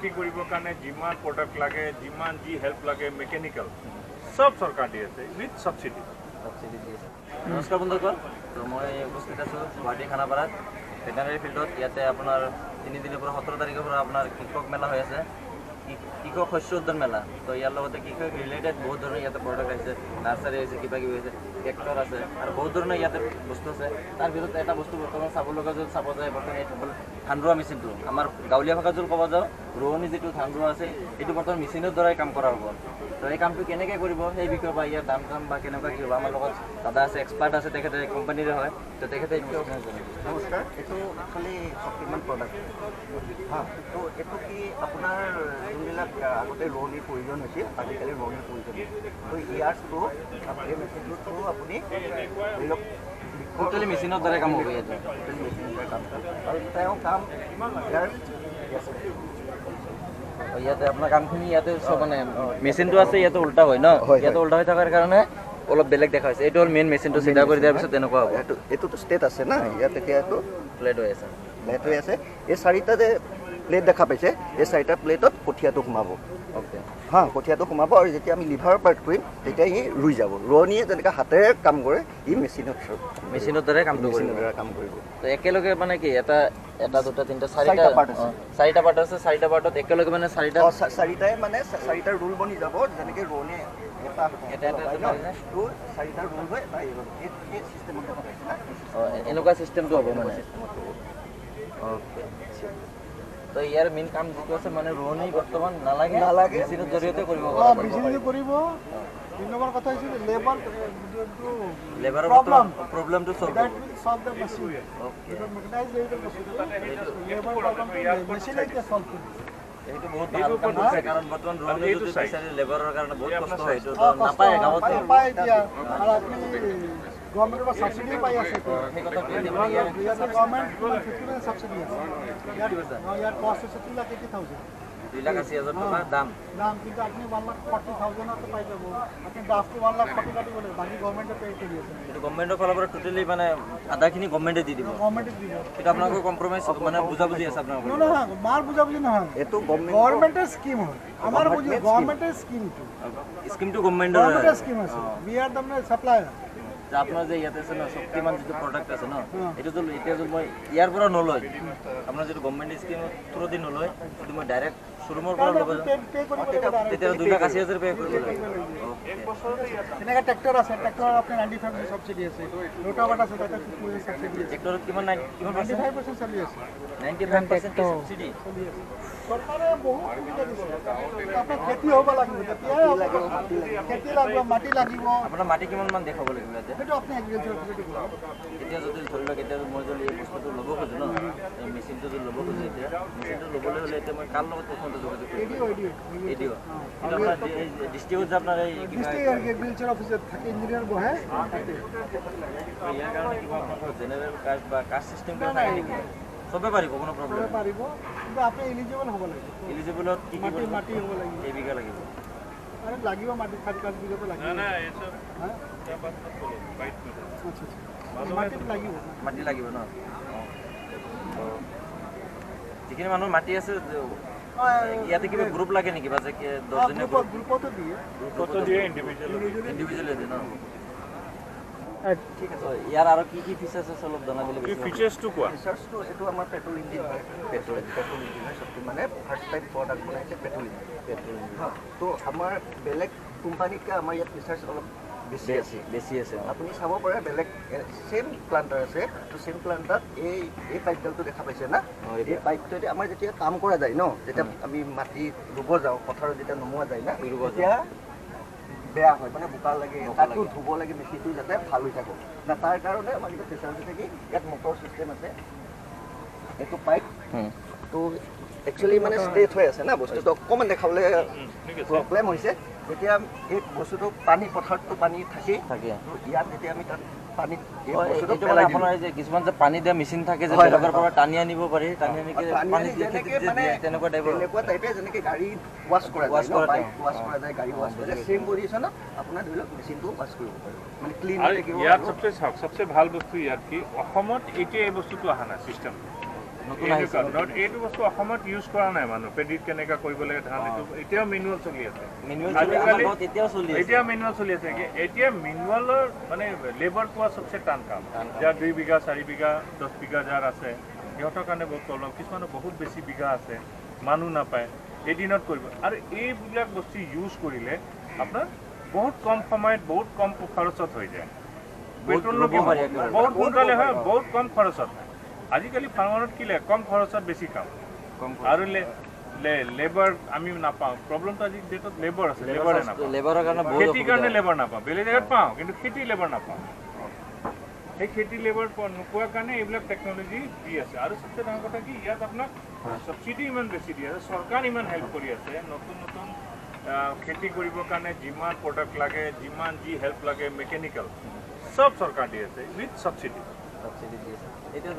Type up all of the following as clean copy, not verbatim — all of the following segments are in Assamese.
বিক্ৰি কৰিবৰ কাৰণে যিমান প্ৰডাক্ট লাগে যিমান যি হেল্প লাগে মেকানিক্যাল সব সৰকাৰ দিয়েছে উইথ সাবসিডি। নমস্কাৰ বন্ধুসকল, তো মই উপস্থিত আছোঁ গুৱাহাটী খানাপাৰাত ভেটেনাৰী ফিল্ডত। ইয়াতে আপোনাৰ 3 দিনৰ পৰা 17 তাৰিখৰ পৰা আপোনাৰ কৃষক মেলা হৈ আছে, কৃষক শস্য উদ্যান মেলা। তো ইয়াৰ লগতে কৃষক ৰিলেটেড বহুত ধৰণৰ ইয়াতে প্ৰডাক্ট আহিছে, নাৰ্চাৰী আহিছে, কিবা কিবি হৈছে, ট্ৰেক্টৰ আছে আৰু বহুত ধৰণৰ ইয়াতে বস্তু আছে। তাৰ ভিতৰত এটা বস্তু বৰ্তমান চাব লগা যদি চাব যায়, বৰ্তমান এইটো হ'ল ধান ৰোৱা মেচিনটো। আমাৰ গাঁৱলীয়া ভাষাত যদি ক'ব যাওঁ, ৰোৱনী যিটো ধান ৰোৱা আছে এইটো বৰ্তমান মেচিনৰ দ্বাৰাই কাম কৰা হ'ব। তো এই কামটো কেনেকৈ কৰিব সেই বিষয়ে বা ইয়াৰ দাম বা কেনেকুৱা কি হ'ব, আমাৰ লগত দাদা আছে, এক্সপাৰ্ট আছে, তেখেতে কোম্পানীৰে হয়। তো তেখেতে নমস্কাৰ। এইটো একচুৱেলি শক্তিমান প্ৰডাক্ট হা। তো এইটো কি আপোনাৰ যোনবিলাক আগতে ৰোৱনীৰ প্ৰয়োজন হৈছিল, আজিকালি ৰোৱনীৰ প্ৰয়োজন নহয়। তো ইয়াৰ থ্ৰু এই মেচিনটোৰ থ্ৰু আপুনি ধৰি লওক টোটেলি মেচিনৰ দ্বাৰাই কাম হ'ব। ইয়াতে টোটেলি মেচিনৰ দ্বাৰা কাম কৰে আৰু তেওঁ কাম ইয়াৰ ইয়াতে আপোনাৰ কামখিনি ইয়াতে চব মানে মেচিনটো আছে ইয়াতে উল্টা হয় ন, ইয়াতে উল্টা হৈ থকাৰ কাৰণে অলপ বেলেগ দেখা হৈছে। এইটো হ'ল মেইন মেচিনটো, চিধা কৰি দিয়াৰ পিছত তেনেকুৱা হ'ব। এইটোতো ষ্টেট আছে না, ইয়াত এতিয়া এইটো প্লেট হৈ আছে, প্লেট হৈ আছে। এই 4টা যে প্লেট দেখা পাইছে, এই 4টা প্লেটত কঠীয়াটো সোমাব। অ'কে হা, কঠীয়াটো সোমাব আৰু যেতিয়া আমি লিভাৰ পাৰ্ট কৰিম তেতিয়া ই ৰুই যাব। ৰোৱনীয়ে যেনেকৈ হাতেৰে কাম কৰে, ই মেচিনৰ দ্বাৰাই কামটো মেচিনৰ দ্বাৰা কাম কৰিব। তো একেলগে মানে কি এটা 2 3 4টা পাৰ্ট আছে। 4টা পাৰ্ট আছে, 4টা পাৰ্টত একেলগে মানে 4টাই মানে 4টা ৰোল বনি যাব। যেনেকৈ ৰোৱনীয়ে এটা ৰোল 4টা ৰোল হয় এটা এই চিষ্টেমত দেখা পাইছে না। এনেকুৱা চিষ্টেমটো হ'ব মানে। অ'কে, তো ইয়াৰ মেইন কাম যিটো আছে মানে ৰোৱনী বৰ্তমান নালাগে, মেচিনৰ জৰিয়তে কৰিব কৰিব। 2 নম্বৰ কথা হৈছে লেবাৰৰ প্ৰব্লেমটো চল্ভ হ'ব। এইটো বহুত ভাল কাম কৰিছে, কাৰণ বৰ্তমান ৰোৱনী যদি বিচাৰে লেবাৰৰ কাৰণে বহুত কষ্ট হয়, এইটো নাপায় গাঁৱত। গভর্নমেন্টের সাবসিডি পাই আছে, সেই কথা গভর্নমেন্ট 50% সাবসিডি আছে। ইয়ার কস্ট হচ্ছে 2,80,000, 2,80,000 টাকা দাম। কিন্তু আপনি 1,40,000 পাই যাব। আপনি ড্রাফট 1,40,000 কাটি বলে বাকি গভর্নমেন্টে পে কৰি আছে। এইটো গভৰ্ণমেণ্টৰ ফালৰ পৰা টোটেলি মানে আধাখিনি গভৰ্ণমেণ্টে দি দিব। গভৰ্নমেন্টে দিব। এটা আপোনালোকৰ কম্প্ৰমাইজ মানে বুজাবুজি আছে আপোনালোকৰ? নহয়, মাৰ বুজাবুজি নহয়, এইটো গভৰ্নমেন্টেৰ স্কিম হয়। আমাৰ বুঝি গভৰ্নমেন্টেৰ স্কিম টু স্কিমটো গভৰ্ণমেণ্টৰ স্কিম আছে। We are the supplier. আপোনাৰ যে ইয়াতে আছে ন শক্তিমান যিটো প্ৰডাক্ট আছে ন, এইটো যদি এতিয়া যদি মই ইয়াৰ পৰা নলয়, আপোনাৰ যিটো গভৰ্ণমেণ্ট স্কিমৰ থ্ৰু দি নলয়, যদি মই ডাইৰেক্ট শ্বৰুমৰ পৰা ল'ব যাওঁ তেতিয়া 2,80,000 পে' কৰিব লাগিব। এনেকৈ ট্ৰেক্টৰ আছে, ট্ৰেক্টৰ আপোনাৰ 95% সাবসিডি আছে। ৰোটাভাট আছে, তাতে 50% সাবসিডি আছে। ট্ৰেক্টৰত কিমান 95% চলি আছে। 95% সাবসিডি। চৰকাৰে বহুত সুবিধা দিছে। আপোনাৰ খেতি হ'ব লাগিব, তেতিয়াহে হ'ব। খেতি লাগিব, মাটি লাগিব। আপোনাৰ মাটি কিমান মান দেখাব লাগিব ইয়াতে? সেইটো আপুনি এগ্ৰিকালচাৰ অফিচতে কৰিব। এতিয়া যদি ধৰি লওক, এতিয়া মই যদি এই বস্তুটো ল'ব খোজোঁ ন, এই মেচিনটো যদি ল'ব খোজোঁ, এতিয়া মেচিনটো ল'বলৈ হ'লে এতিয়া মই কাৰ লগত প্ৰথমতে যোগাযোগ কৰিম? এডিও কিন্তু আপোনাৰ ডিষ্ট্ৰিক্টত যে আপোনাৰ এই এগ্ৰিকালচাৰ অফিসে থাকে, ইঞ্জিনিয়াৰ বহে। ইয়াৰ কাৰণে কিবা আপোনাৰ জেনেৰেল কাষ্ট বা কাষ্ট চিষ্টেম থাকে নেকি? চবে পাৰিব, কোনো প্ৰব্লেম পাৰিব, কিন্তু আপুনি এলিজিবল হ'ব লাগিব। এলিজিবলত কি কি মাটি হ'ব লাগিব। কেইবিঘা লাগিব? আরে লাগিব মাটি 4-5 বিঘাটো লাগিব। না এই সব বাইট মাটি লাগিব। মাটি লাগিব ন? যিখিনি মানুহ মাটি আছে ইয়াতে কিবা গ্ৰুপ লাগে নেকি, বা যে 10জনীয়া গ্ৰুপতো দিয়ে। কত দিয়ে ইন্ডিভিজুয়াল দিয়ে ন? ঠিক আছে। ইয়াৰ আৰু কি কি ফিচাৰ্ছ আছে অলপ জনাই দিলে কি ফিচাৰ্ছটো কোৱা? ফিচাৰ্ছটো এইটো আমাৰ পেট্ৰল ইঞ্জিন হয়। পেট্ৰল ইঞ্জিন হয় চবটো, মানে ফাৰ্ষ্ট টাইম প্ৰডাক্ট বনাইছে পেট্ৰল ইঞ্জিন। তো আমাৰ বেলেগ কোম্পানীতকৈ আমাৰ ইয়াত ফিচাৰ্ছ অলপ বেছি আছে। আপুনি চাব পাৰে বেলেগ চেম প্লান্টাৰ আছে। তো চেম প্লান্টাৰত এই পাইপডালটো দেখা পাইছে না, এই পাইপটোৱে আমাৰ যেতিয়া কাম কৰা যায় ন, যেতিয়া আমি মাটি ৰুব যাওঁ, পথাৰত যেতিয়া নমোৱা যায় না, তেতিয়া বেয়া হয়, মানে বোকা লাগে, তাতো ধুব লাগে মেচিনটো যাতে ভাল হৈ থাকে না। তাৰ কাৰণে আমাৰ এতিয়া ফিচাৰ্ছ আছে কি ইয়াত মটৰ চিষ্টেম আছে। এইটো পাইপ তো একচুৱেলি মানে ষ্ট্ৰেট হৈ আছে না, বস্তুটো অকণমান দেখাবলৈ প্ৰব্লেম হৈছে। যেতিয়া এই বস্তুটো পানী, পথাৰতটো পানী থাকেই, তো ইয়াত যেতিয়া আমি তাত পানীত আপোনাৰ যে কিছুমান যে পানী দিয়া মেচিন থাকে যে বেলেগৰ পৰা টানি আনিব পাৰি, টানি আনি তেনেকুৱা টাইপে যেনেকৈ গাড়ী ৱাছ কৰা যায়, বাইক ৱাছ কৰা যায়, গাড়ী ৱাছ কৰা যায়, চেম পজিশ্যনত আপোনাৰ ধৰি লওক মেচিনটো ৱাছ কৰিব পাৰে, মানে ক্লিন থাকিব। ইয়াত সবচে ভাল বস্তু ইয়াত কি, অসমত এতিয়া এই বস্তুটো অহা নাই চিষ্টেম। নতুন আহিছে এইটো বস্তু অসমত ইউজ কৰা নাই মানুহ পেডিত কেনেকৈ কৰিব লাগে ধান এইটো এতিয়াও মেনুৱেল চলি আছে মেনুৱেল আমাৰ ঘৰত এতিয়াও চলি আছে এতিয়া মেনুৱেল চলি আছে এতিয়া মেনুৱেলৰ মানে লেবাৰ পোৱা চবচে টান কাম যাৰ 2 বিঘা 4 বিঘা 10 বিঘা যাৰ আছে সিহঁতৰ কাৰণে বহুত প্ৰব্লেম কিছুমানৰ বহুত বেছি বিঘা আছে মানুহ নাপায় এদিনত কৰিব আৰু এইবিলাক বস্তু ইউজ কৰিলে আপোনাৰ বহুত কম সময়ত বহুত কম খৰচত হৈ যায় পেট্ৰল বহুত সোনকালে হয় বহুত কম খৰচত আজিকালি ফাৰ্মাৰত কি লাগে কম খৰচত বেছি কাম আৰু লেবাৰ আমি নাপাওঁ প্ৰব্লেমটো আজি ডেটত লেবাৰ আছে লেবাৰে নাপাওঁ লেবাৰৰ কাৰণে বহুত খেতিৰ কাৰণে লেবাৰ নাপাওঁ বেলেগ জেগাত পাওঁ কিন্তু খেতি লেবাৰ নাপাওঁ সেই খেতি লেবাৰ নোপোৱাৰ কাৰণে এইবিলাক টেকন'লজি দি আছে আৰু সবচে ডাঙৰ কথা কি ইয়াত আপোনাক ছাবচিডি ইমান বেছি দি আছে চৰকাৰ ইমান হেল্প কৰি আছে নতুন নতুন খেতি কৰিবৰ কাৰণে যিমান প্ৰডাক্ট লাগে যিমান যি হেল্প লাগে মেকানিকেল সব চৰকাৰ দি আছে উইথ ছাবচিডি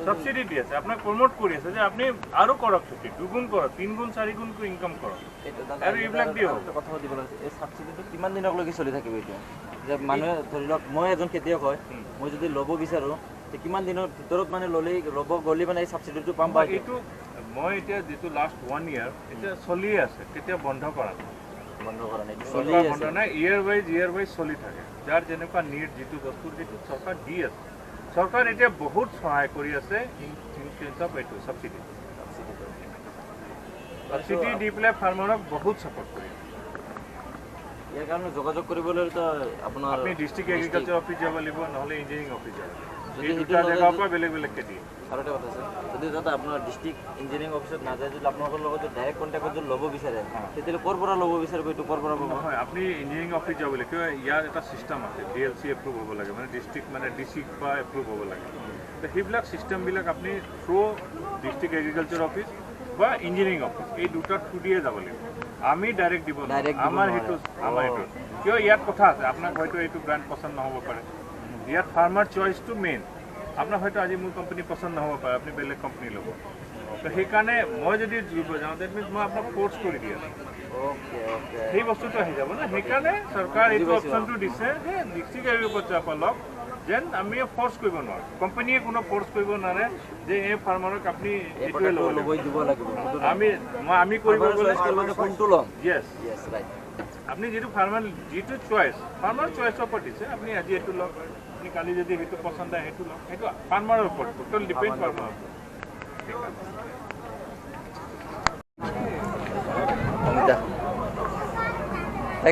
ছাবচিডি দি আছে আপোনাক প্ৰমোট কৰি আছে যে আপুনি আৰু কৰক খেতি 2 গুণ কৰক 3 গুণ 4 গুণকৈ ইনকাম কৰক আৰু এইবিলাক দি কথা পাতিব লাগে এই ছাবচিডিটো কিমান দিনলৈকে চলি থাকিব এতিয়া যে মানুহে ধৰি লওক মই এজন খেতিয়ক হয় মই যদি ল'ব বিচাৰোঁ কিমান দিনৰ ভিতৰত মানে ল'ব গ'লে মানে এই ছাবচিডিটো পাম বা এইটো মই এতিয়া যিটো লাষ্ট 1 ইয়াৰ এতিয়া চলিয়ে আছে কেতিয়া বন্ধ কৰা নাই চলি আছে বন্ধ নাই ইয়াৰ ৱাইজ চলি থাকে যাৰ যেনেকুৱা নিড যিটো বস্তুৰ যিটো চৰকাৰ দি আছে চৰকাৰ এতিয়া বহুত সহায় কৰি আছে ইন চেঞ্জ অফ এইটো ছাবচিডি দি পেলাই ফাৰ্মাৰক বহুত ছাপোৰ্ট কৰি আছে ইয়াৰ কাৰণে যোগাযোগ কৰিবলৈতো আপোনাৰ আপুনি ডিষ্ট্ৰিক্ট এগ্ৰিকালচাৰ অফিচ যাব লাগিব নহ'লে ইঞ্জিনিয়াৰিং অফিচ যাব লাগিব এই দুটা জেগাৰ পৰা বেলেগ বেলেগকৈ দিয়ে আৰু এটা কথা আছে যদি যাতে আপোনাৰ ডিষ্ট্ৰিক্ট ইঞ্জিনিয়াৰিং অফিচত নাযায় যদি আপোনালোকৰ লগত ডাইৰেক্ট কণ্টেক্টত যদি ল'ব বিচাৰে তেতিয়াহ'লে ক'ৰ পৰা ল'ব বিচাৰিব এইটো ক'ৰ পৰা পাব নহয় আপুনি ইঞ্জিনিয়াৰিং অফিচ যাব লাগিব কিয় ইয়াৰ এটা ছিষ্টেম আছে DLC এপ্ৰুভ হ'ব লাগে মানে ডিষ্ট্ৰিক্ট মানে DC পৰা এপ্ৰুভ হ'ব লাগে তো সেইবিলাক ছিষ্টেমবিলাক আপুনি থ্ৰু ডিষ্ট্ৰিক্ট এগ্ৰিকালচাৰ অফিচ বা ইঞ্জিনিয়াৰিং অফিচ এই দুটা থ্ৰু দিয়ে যাব লাগিব আমি ডাইৰেক্ট দিব আমাৰ সেইটো কিয় ইয়াত কথা আছে আপোনাক হয়তো এইটো ব্ৰেণ্ড পচন্দ নহ'ব পাৰে ইয়াত ফাৰ্মাৰ চইচটো মেইন আপোনাৰ হয়তো আজি মোৰ কোম্পানী পচন্দ নহ'ব পাৰে আপুনি বেলেগ কোম্পানী ল'ব তো সেইকাৰণে মই যদি দিব যাওঁ ডেট মিনছ মই আপোনাক ফ'ৰ্চ কৰি দি আছোঁ সেই বস্তুটো আহি যাব না সেইকাৰণে চৰকাৰ এইটো অপশ্যনটো দিছে যে ডিষ্ট্ৰিক্ট এগ্ৰিকালচাৰ পৰা লওক যেন আমি ফ'ৰ্চ কৰিব নোৱাৰোঁ কোম্পানীয়ে কোনো ফ'ৰ্চ কৰিব নোৱাৰে যে এই ফাৰ্মাৰক আপুনি এইটোৱে ল'ব লাগিব আমি কৰিব গ'লে কোনটো ল'ম য়েছ ৰাইট আপনি যেটো ফাৰ্মাৰ যেটো চয়েস ফাৰ্মাৰ চয়েসৰ ওপৰত দিছে আপনি আজি এইটো লওক আপনি কালি যদি সেইটো পছন্দ হয় সেইটো লওক সেইটো ফাৰ্মাৰৰ ওপৰত টোটাল ডিপেন্ড ফাৰ্মাৰৰ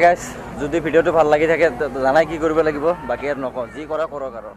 গাইজ যদি ভিডিঅ'টো ভাল লাগি থাকে জানাই কি কৰিব লাগিব বাকী আৰু নকওঁ যি কৰা কৰক আৰু